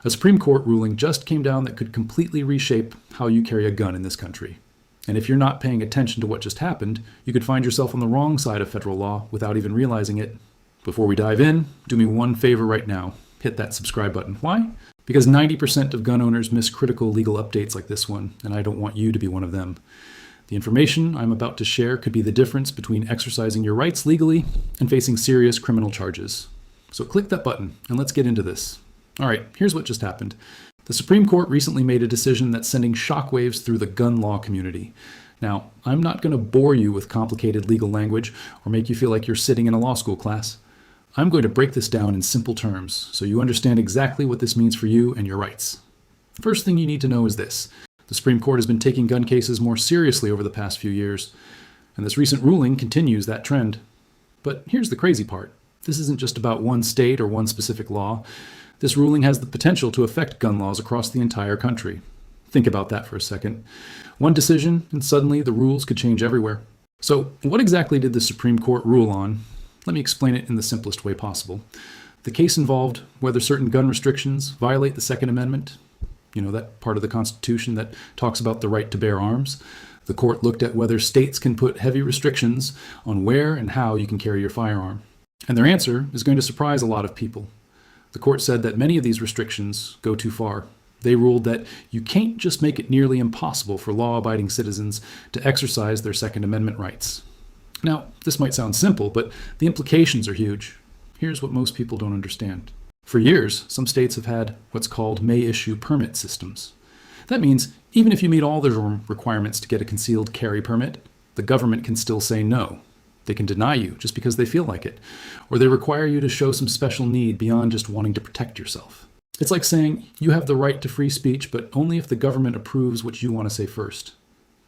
A Supreme Court ruling just came down that could completely reshape how you carry a gun in this country. And if you're not paying attention to what just happened, you could find yourself on the wrong side of federal law without even realizing it. Before we dive in, do me one favor right now. Hit that subscribe button. Why? Because 90% of gun owners miss critical legal updates like this one, and I don't want you to be one of them. The information I'm about to share could be the difference between exercising your rights legally and facing serious criminal charges. So click that button and let's get into this. All right, here's what just happened. The Supreme Court recently made a decision that's sending shockwaves through the gun law community. Now, I'm not going to bore you with complicated legal language or make you feel like you're sitting in a law school class. I'm going to break this down in simple terms so you understand exactly what this means for you and your rights. First thing you need to know is this. The Supreme Court has been taking gun cases more seriously over the past few years, and this recent ruling continues that trend. But here's the crazy part. This isn't just about one state or one specific law. This ruling has the potential to affect gun laws across the entire country. Think about that for a second. One decision, and suddenly the rules could change everywhere. So, what exactly did the Supreme Court rule on? Let me explain it in the simplest way possible. The case involved whether certain gun restrictions violate the Second Amendment, that part of the Constitution that talks about the right to bear arms. The court looked at whether states can put heavy restrictions on where and how you can carry your firearm. And their answer is going to surprise a lot of people. The court said that many of these restrictions go too far. They ruled that you can't just make it nearly impossible for law-abiding citizens to exercise their Second Amendment rights. Now, this might sound simple, but the implications are huge. Here's what most people don't understand. For years, some states have had what's called may-issue permit systems. That means even if you meet all the requirements to get a concealed carry permit, the government can still say no. They can deny you just because they feel like it, or they require you to show some special need beyond just wanting to protect yourself. It's like saying you have the right to free speech, but only if the government approves what you want to say first.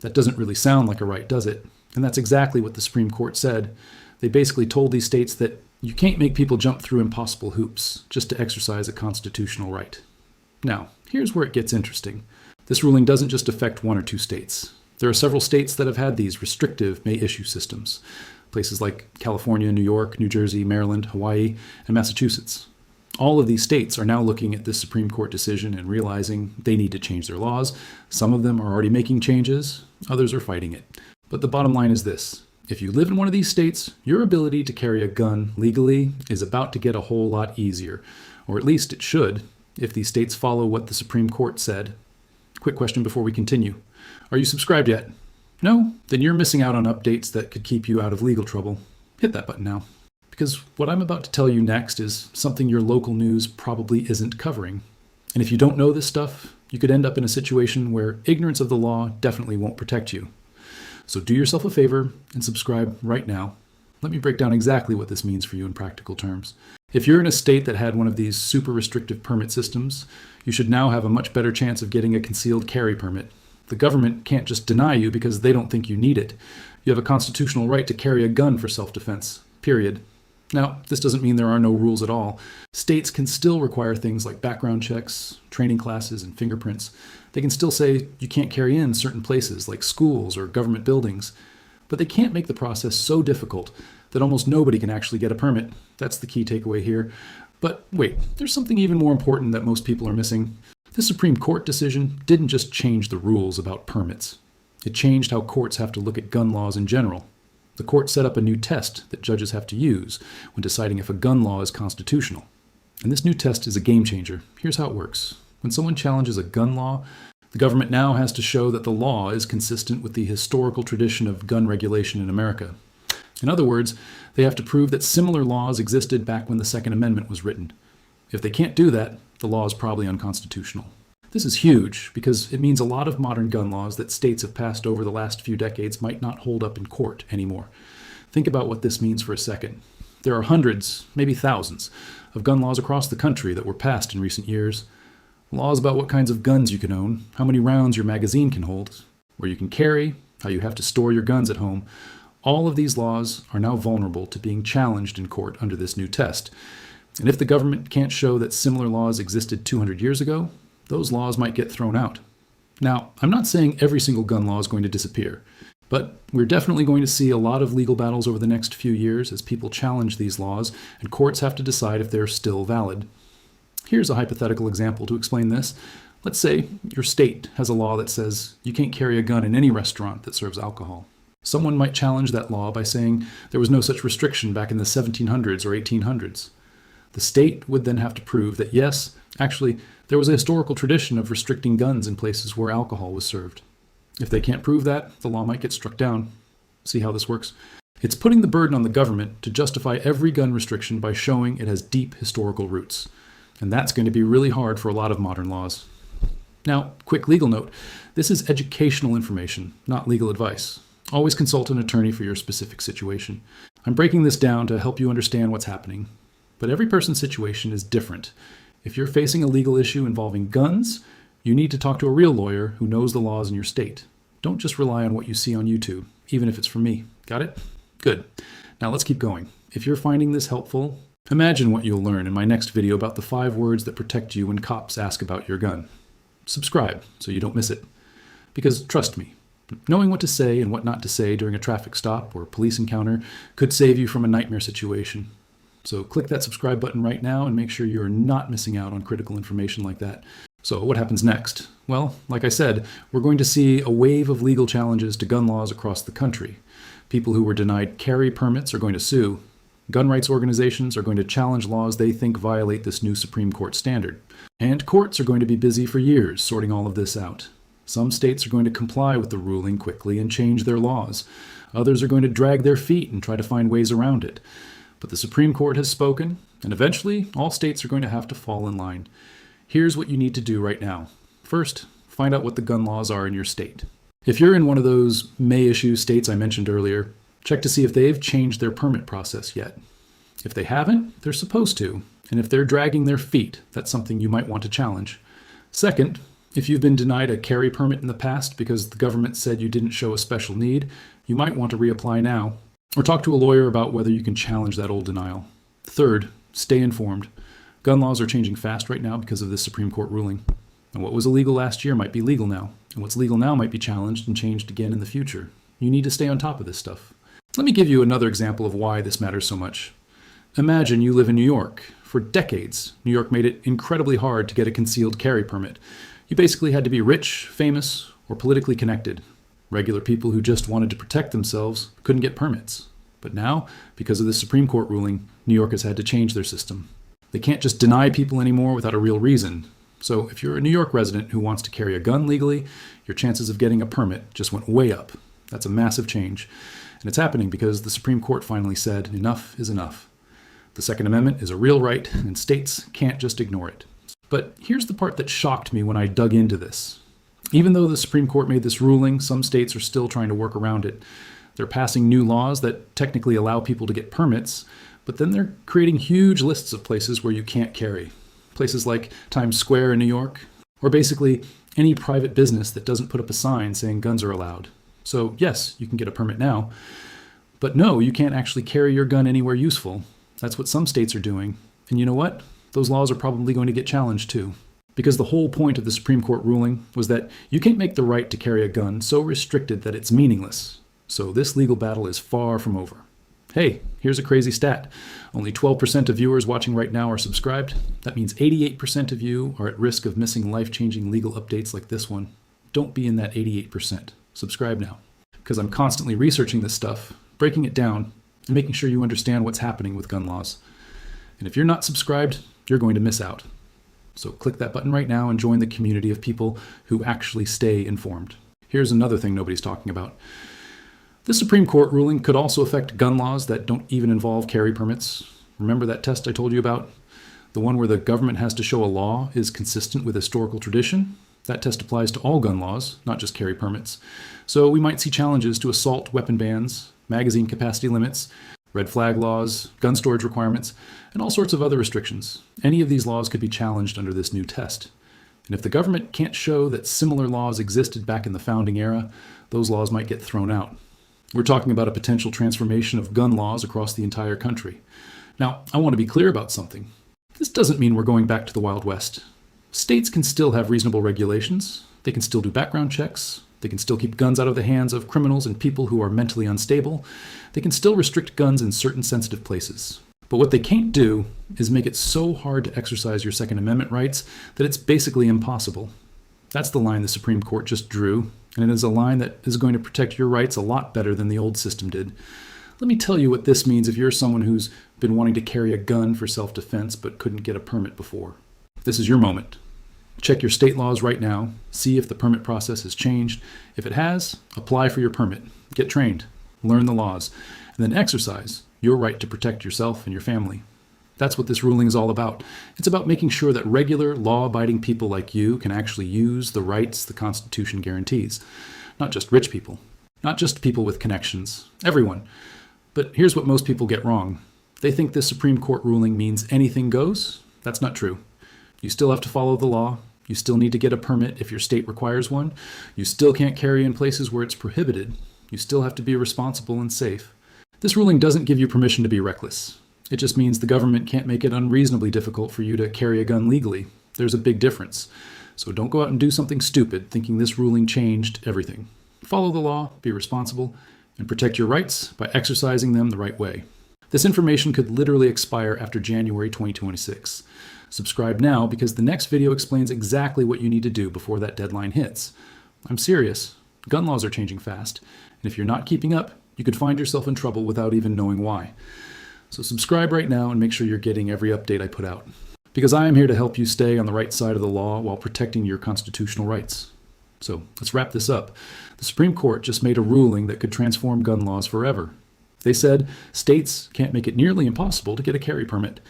That doesn't really sound like a right, does it? And that's exactly what the Supreme Court said. They basically told these states that you can't make people jump through impossible hoops just to exercise a constitutional right. Now, here's where it gets interesting. This ruling doesn't just affect one or two states. There are several states that have had these restrictive may-issue systems. Places like California, New York, New Jersey, Maryland, Hawaii, and Massachusetts. All of these states are now looking at this Supreme Court decision and realizing they need to change their laws. Some of them are already making changes, others are fighting it. But the bottom line is this. If you live in one of these states, your ability to carry a gun legally is about to get a whole lot easier. Or at least it should, if these states follow what the Supreme Court said. Quick question before we continue. Are you subscribed yet? No? Then you're missing out on updates that could keep you out of legal trouble. Hit that button now. Because what I'm about to tell you next is something your local news probably isn't covering. And if you don't know this stuff, you could end up in a situation where ignorance of the law definitely won't protect you. So do yourself a favor and subscribe right now. Let me break down exactly what this means for you in practical terms. If you're in a state that had one of these super restrictive permit systems, you should now have a much better chance of getting a concealed carry permit. The government can't just deny you because they don't think you need it. You have a constitutional right to carry a gun for self-defense, period. Now, this doesn't mean there are no rules at all. States can still require things like background checks, training classes, and fingerprints. They can still say you can't carry in certain places like schools or government buildings. But they can't make the process so difficult that almost nobody can actually get a permit. That's the key takeaway here. But wait, there's something even more important that most people are missing. This Supreme Court decision didn't just change the rules about permits. It changed how courts have to look at gun laws in general. The court set up a new test that judges have to use when deciding if a gun law is constitutional. And this new test is a game changer. Here's how it works. When someone challenges a gun law, the government now has to show that the law is consistent with the historical tradition of gun regulation in America. In other words, they have to prove that similar laws existed back when the Second Amendment was written. If they can't do that, the law is probably unconstitutional. This is huge because it means a lot of modern gun laws that states have passed over the last few decades might not hold up in court anymore. Think about what this means for a second. There are hundreds, maybe thousands, of gun laws across the country that were passed in recent years. Laws about what kinds of guns you can own, how many rounds your magazine can hold, where you can carry, how you have to store your guns at home. All of these laws are now vulnerable to being challenged in court under this new test. And if the government can't show that similar laws existed 200 years ago, those laws might get thrown out. Now, I'm not saying every single gun law is going to disappear, but we're definitely going to see a lot of legal battles over the next few years as people challenge these laws and courts have to decide if they're still valid. Here's a hypothetical example to explain this. Let's say your state has a law that says you can't carry a gun in any restaurant that serves alcohol. Someone might challenge that law by saying there was no such restriction back in the 1700s or 1800s. The state would then have to prove that yes, actually, there was a historical tradition of restricting guns in places where alcohol was served. If they can't prove that, the law might get struck down. See how this works? It's putting the burden on the government to justify every gun restriction by showing it has deep historical roots. And that's going to be really hard for a lot of modern laws. Now, quick legal note. This is educational information, not legal advice. Always consult an attorney for your specific situation. I'm breaking this down to help you understand what's happening. But every person's situation is different. If you're facing a legal issue involving guns, you need to talk to a real lawyer who knows the laws in your state. Don't just rely on what you see on YouTube, even if it's from me. Got it? Good. Now let's keep going. If you're finding this helpful, imagine what you'll learn in my next video about the 5 words that protect you when cops ask about your gun. Subscribe so you don't miss it. Because trust me, knowing what to say and what not to say during a traffic stop or police encounter could save you from a nightmare situation. So click that subscribe button right now and make sure you're not missing out on critical information like that. So what happens next? Well, like I said, we're going to see a wave of legal challenges to gun laws across the country. People who were denied carry permits are going to sue. Gun rights organizations are going to challenge laws they think violate this new Supreme Court standard. And courts are going to be busy for years sorting all of this out. Some states are going to comply with the ruling quickly and change their laws. Others are going to drag their feet and try to find ways around it. But the Supreme Court has spoken, and eventually all states are going to have to fall in line. Here's what you need to do right now. First, find out what the gun laws are in your state. If you're in one of those may-issue states I mentioned earlier, check to see if they've changed their permit process yet. If they haven't, they're supposed to. And if they're dragging their feet, that's something you might want to challenge. Second, if you've been denied a carry permit in the past because the government said you didn't show a special need, you might want to reapply now. Or talk to a lawyer about whether you can challenge that old denial. Third, stay informed. Gun laws are changing fast right now because of this Supreme Court ruling. And what was illegal last year might be legal now. And what's legal now might be challenged and changed again in the future. You need to stay on top of this stuff. Let me give you another example of why this matters so much. Imagine you live in New York. For decades, New York made it incredibly hard to get a concealed carry permit. You basically had to be rich, famous, or politically connected. Regular people who just wanted to protect themselves couldn't get permits. But now, because of the Supreme Court ruling, New York has had to change their system. They can't just deny people anymore without a real reason. So if you're a New York resident who wants to carry a gun legally, your chances of getting a permit just went way up. That's a massive change. And it's happening because the Supreme Court finally said enough is enough. The Second Amendment is a real right, and states can't just ignore it. But here's the part that shocked me when I dug into this. Even though the Supreme Court made this ruling, some states are still trying to work around it. They're passing new laws that technically allow people to get permits, but then they're creating huge lists of places where you can't carry. Places like Times Square in New York, or basically any private business that doesn't put up a sign saying guns are allowed. So yes, you can get a permit now, but no, you can't actually carry your gun anywhere useful. That's what some states are doing. And you know what? Those laws are probably going to get challenged too. Because the whole point of the Supreme Court ruling was that you can't make the right to carry a gun so restricted that it's meaningless. So this legal battle is far from over. Hey, here's a crazy stat. Only 12% of viewers watching right now are subscribed. That means 88% of you are at risk of missing life-changing legal updates like this one. Don't be in that 88%. Subscribe now. Because I'm constantly researching this stuff, breaking it down, and making sure you understand what's happening with gun laws. And if you're not subscribed, you're going to miss out. So click that button right now and join the community of people who actually stay informed. Here's another thing nobody's talking about. This Supreme Court ruling could also affect gun laws that don't even involve carry permits. Remember that test I told you about? The one where the government has to show a law is consistent with historical tradition? That test applies to all gun laws, not just carry permits. So we might see challenges to assault weapon bans, magazine capacity limits, red flag laws, gun storage requirements, and all sorts of other restrictions. Any of these laws could be challenged under this new test. And if the government can't show that similar laws existed back in the founding era, those laws might get thrown out. We're talking about a potential transformation of gun laws across the entire country. Now, I want to be clear about something. This doesn't mean we're going back to the Wild West. States can still have reasonable regulations. They can still do background checks. They can still keep guns out of the hands of criminals and people who are mentally unstable. They can still restrict guns in certain sensitive places. But what they can't do is make it so hard to exercise your Second Amendment rights that it's basically impossible. That's the line the Supreme Court just drew, and it is a line that is going to protect your rights a lot better than the old system did. Let me tell you what this means if you're someone who's been wanting to carry a gun for self-defense but couldn't get a permit before. This is your moment. Check your state laws right now, see if the permit process has changed. If it has, apply for your permit, get trained, learn the laws, and then exercise your right to protect yourself and your family. That's what this ruling is all about. It's about making sure that regular, law-abiding people like you can actually use the rights the Constitution guarantees. Not just rich people, not just people with connections, everyone. But here's what most people get wrong. They think this Supreme Court ruling means anything goes. That's not true. You still have to follow the law. You still need to get a permit if your state requires one. You still can't carry in places where it's prohibited. You still have to be responsible and safe. This ruling doesn't give you permission to be reckless. It just means the government can't make it unreasonably difficult for you to carry a gun legally. There's a big difference. So don't go out and do something stupid thinking this ruling changed everything. Follow the law, be responsible, and protect your rights by exercising them the right way. This information could literally expire after January 2026. Subscribe now because the next video explains exactly what you need to do before that deadline hits. I'm serious. Gun laws are changing fast, and if you're not keeping up, you could find yourself in trouble without even knowing why. So subscribe right now and make sure you're getting every update I put out. Because I am here to help you stay on the right side of the law while protecting your constitutional rights. So let's wrap this up. The Supreme Court just made a ruling that could transform gun laws forever. They said states can't make it nearly impossible to get a carry permit.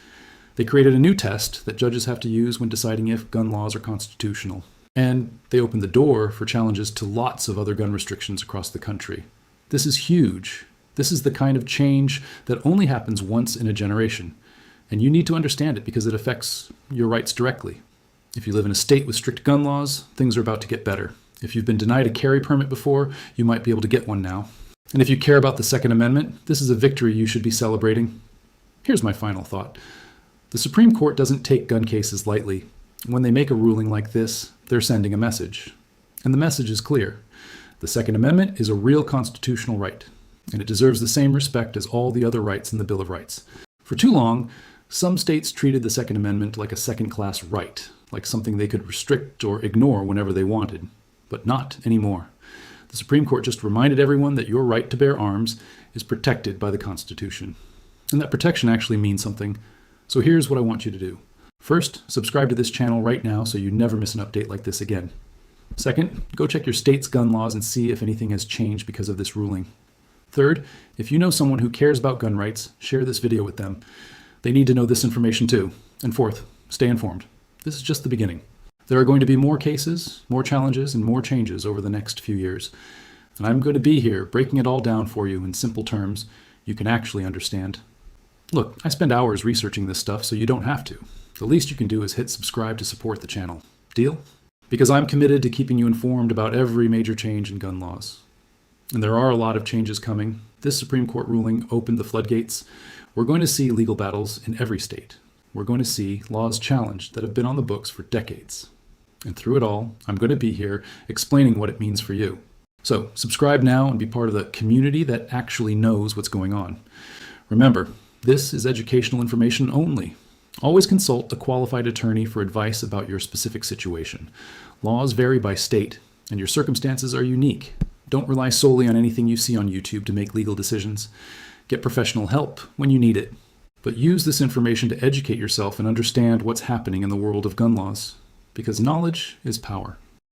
They created a new test that judges have to use when deciding if gun laws are constitutional. And they opened the door for challenges to lots of other gun restrictions across the country. This is huge. This is the kind of change that only happens once in a generation. And you need to understand it because it affects your rights directly. If you live in a state with strict gun laws, things are about to get better. If you've been denied a carry permit before, you might be able to get one now. And if you care about the Second Amendment, this is a victory you should be celebrating. Here's my final thought. The Supreme Court doesn't take gun cases lightly. When they make a ruling like this, they're sending a message. And the message is clear. The Second Amendment is a real constitutional right, and it deserves the same respect as all the other rights in the Bill of Rights. For too long, some states treated the Second Amendment like a second-class right, like something they could restrict or ignore whenever they wanted. But not anymore. The Supreme Court just reminded everyone that your right to bear arms is protected by the Constitution. And that protection actually means something. So here's what I want you to do. First, subscribe to this channel right now so you never miss an update like this again. Second, go check your state's gun laws and see if anything has changed because of this ruling. Third, if you know someone who cares about gun rights, share this video with them. They need to know this information too. And fourth, stay informed. This is just the beginning. There are going to be more cases, more challenges, and more changes over the next few years. And I'm going to be here breaking it all down for you in simple terms you can actually understand. Look, I spend hours researching this stuff so you don't have to. The least you can do is hit subscribe to support the channel. Deal? Because I'm committed to keeping you informed about every major change in gun laws. And there are a lot of changes coming. This Supreme Court ruling opened the floodgates. We're going to see legal battles in every state. We're going to see laws challenged that have been on the books for decades. And through it all, I'm going to be here explaining what it means for you. So subscribe now and be part of the community that actually knows what's going on. Remember, this is educational information only. Always consult a qualified attorney for advice about your specific situation. Laws vary by state, and your circumstances are unique. Don't rely solely on anything you see on YouTube to make legal decisions. Get professional help when you need it. But use this information to educate yourself and understand what's happening in the world of gun laws, because knowledge is power.